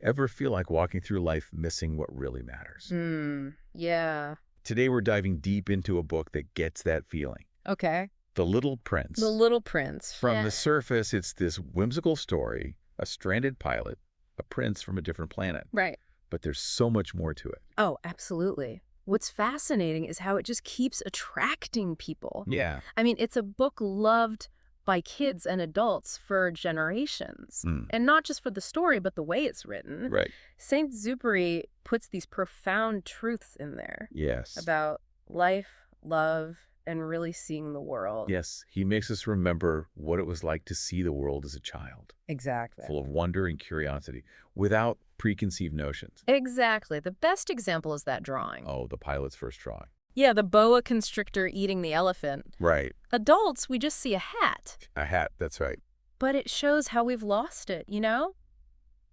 Ever feel like walking through life missing what really matters? Yeah. Today we're diving deep into a book that gets that feeling. Okay. The Little The Prince. Little Prince. From the surface, it's this whimsical story, a stranded pilot, a prince from a different planet. Right. But there's so much more to it. Oh, absolutely. What's fascinating is how it just keeps attracting people. Yeah. I mean, it's a book loved by kids and adults for generations. And not just for the story, but the way it's written. Right. Saint Exupéry puts these profound truths in there Yes. about life, love, and really seeing the world. Yes. He makes us remember what it was like to see the world as a child. Exactly. Full of wonder and curiosity, without preconceived notions. Exactly. The best example is that drawing. Oh, the pilot's first drawing. Yeah, the boa constrictor eating the elephant. Right. Adults, we just see a hat. A hat, that's right. But it shows how we've lost it, you know?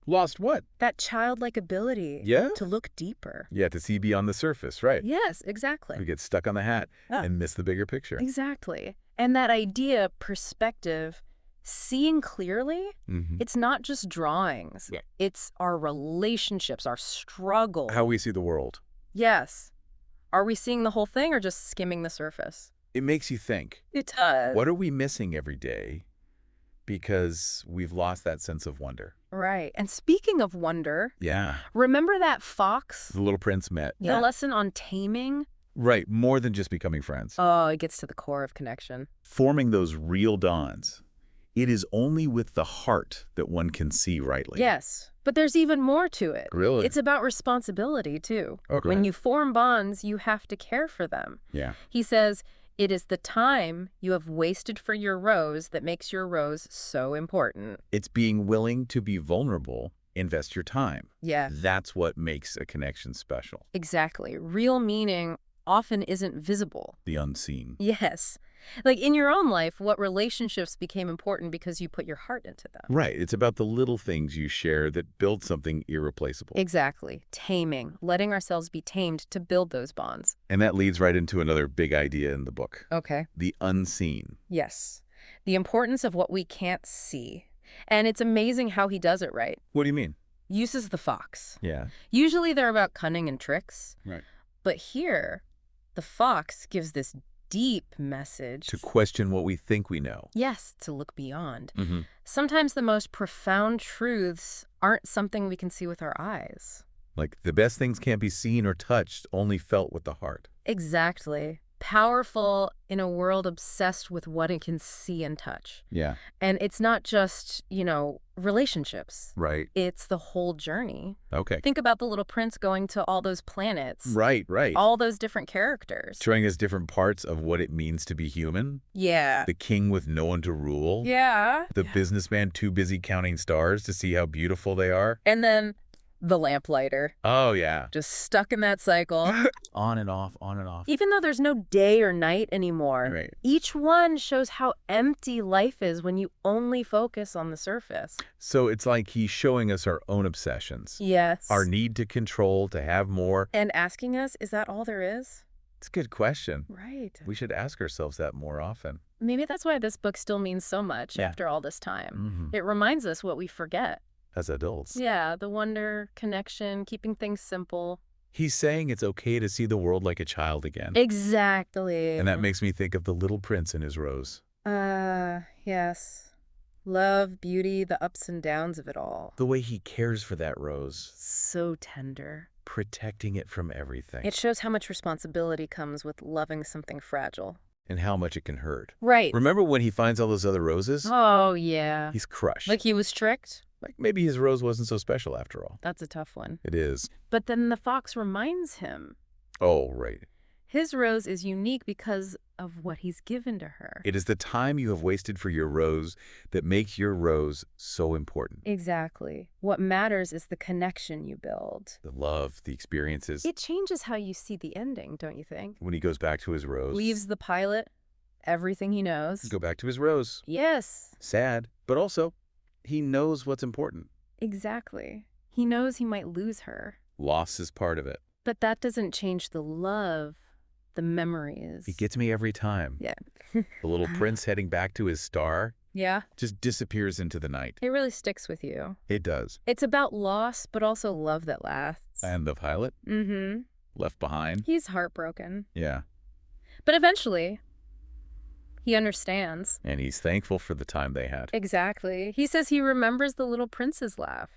Lost what? That childlike ability Yeah? to look deeper. Yeah, to see beyond the surface, right. Yes, exactly. We get stuck on the hat and miss the bigger picture. Exactly. And that idea, perspective, seeing clearly, it's not just drawings. Yeah. It's our relationships, our struggle. How we see the world. Yes. Are we seeing the whole thing or just skimming the surface? It makes you think. It does. What are we missing every day because we've lost that sense of wonder? Right. And speaking of wonder, Yeah. remember that fox? The Little Prince met. The lesson on taming? Right, more than just becoming friends. Oh, it gets to the core of connection. Forming those real dawns. It is only with the heart that one can see rightly. Yes, but there's even more to it. Really? It's about responsibility, too. Okay. When you form bonds, you have to care for them. Yeah. He says, it is the time you have wasted for your rose that makes your rose so important. It's being willing to be vulnerable, invest your time. Yeah. That's what makes a connection special. Exactly. Real meaning often isn't visible. The unseen. Yes. Like in your own life, what relationships became important because you put your heart into them? Right. It's about the little things you share that build something irreplaceable. Exactly. Taming. Letting ourselves be tamed to build those bonds. And that leads right into another big idea in the book. Okay. The unseen. Yes. The importance of what we can't see. And it's amazing how he does it right. What do you mean? Uses the fox. Yeah. Usually they're about cunning and tricks. Right. But here, the fox gives this deep message. To question what we think we know. Yes, to look beyond. Mm-hmm. Sometimes the most profound truths aren't something we can see with our eyes. Like the best things can't be seen or touched, only felt with the heart. Exactly. Powerful in a world obsessed with what it can see and touch. Yeah. And it's not just, relationships. Right. It's the whole journey. Okay. Think about the Little Prince going to all those planets. Right. All those different characters. Showing us different parts of what it means to be human. Yeah. The king with no one to rule. Yeah. The businessman too busy counting stars to see how beautiful they are. And then the lamplighter. Oh, yeah. Just stuck in that cycle. On and off, on and off. Even though there's no day or night anymore, Right. each one shows how empty life is when you only focus on the surface. So it's like he's showing us our own obsessions. Yes. Our need to control, to have more. And asking us, is that all there is? It's a good question. Right. We should ask ourselves that more often. Maybe that's why this book still means so much after all this time. It reminds us what we forget. As adults. Yeah, the wonder, connection, keeping things simple. He's saying it's okay to see the world like a child again. Exactly. And that makes me think of the little prince and his rose. Yes. Love, beauty, the ups and downs of it all. The way he cares for that rose. So tender. Protecting it from everything. It shows how much responsibility comes with loving something fragile. And how much it can hurt. Right. Remember when he finds all those other roses? Oh, yeah. He's crushed. Like he was tricked? Like maybe his rose wasn't so special after all. That's a tough one. It is. But then the fox reminds him. Oh, right. His rose is unique because of what he's given to her. It is the time you have wasted for your rose that makes your rose so important. Exactly. What matters is the connection you build. The love, the experiences. It changes how you see the ending, don't you think? When he goes back to his rose. Leaves the pilot, everything he knows. Go back to his rose. Yes. Sad, but also he knows what's important. Exactly. He knows he might lose her. Loss is part of it. But that doesn't change the love, the memories. It gets me every time. Yeah. The little prince heading back to his star, Yeah. Just disappears into the night. It really sticks with you. It does. It's about loss, but also love that lasts. And the pilot? Mm-hmm. Left behind? He's heartbroken. Yeah. But eventually, he understands. And he's thankful for the time they had. Exactly. He says he remembers the little prince's laugh.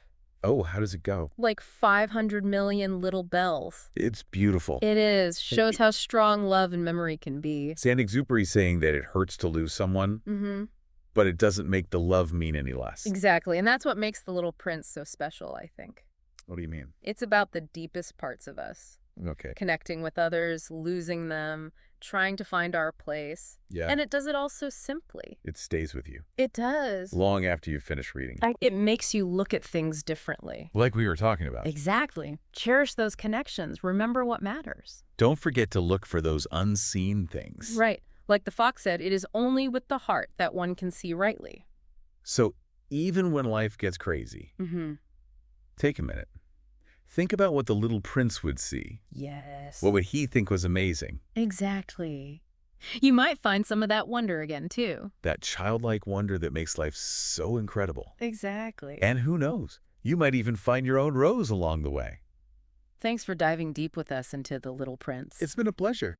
Oh, how does it go? Like 500 million little bells. It's beautiful. It is. Shows how strong love and memory can be. Saint-Exupéry's saying that it hurts to lose someone, Mm-hmm. but it doesn't make the love mean any less. Exactly. And that's what makes The Little Prince so special, I think. What do you mean? It's about the deepest parts of us. Okay. Connecting with others, losing them, trying to find our place. Yeah. And it does it all so simply. It stays with you. It does. Long after you finish reading. It makes you look at things differently. Like we were talking about. Exactly. Cherish those connections. Remember what matters. Don't forget to look for those unseen things. Right. Like the fox said, it is only with the heart that one can see rightly. So even when life gets crazy, Mm-hmm. take a minute. Think about what the little prince would see. Yes. What would he think was amazing? Exactly. You might find some of that wonder again, too. That childlike wonder that makes life so incredible. Exactly. And who knows, you might even find your own rose along the way. Thanks for diving deep with us into The Little Prince. It's been a pleasure.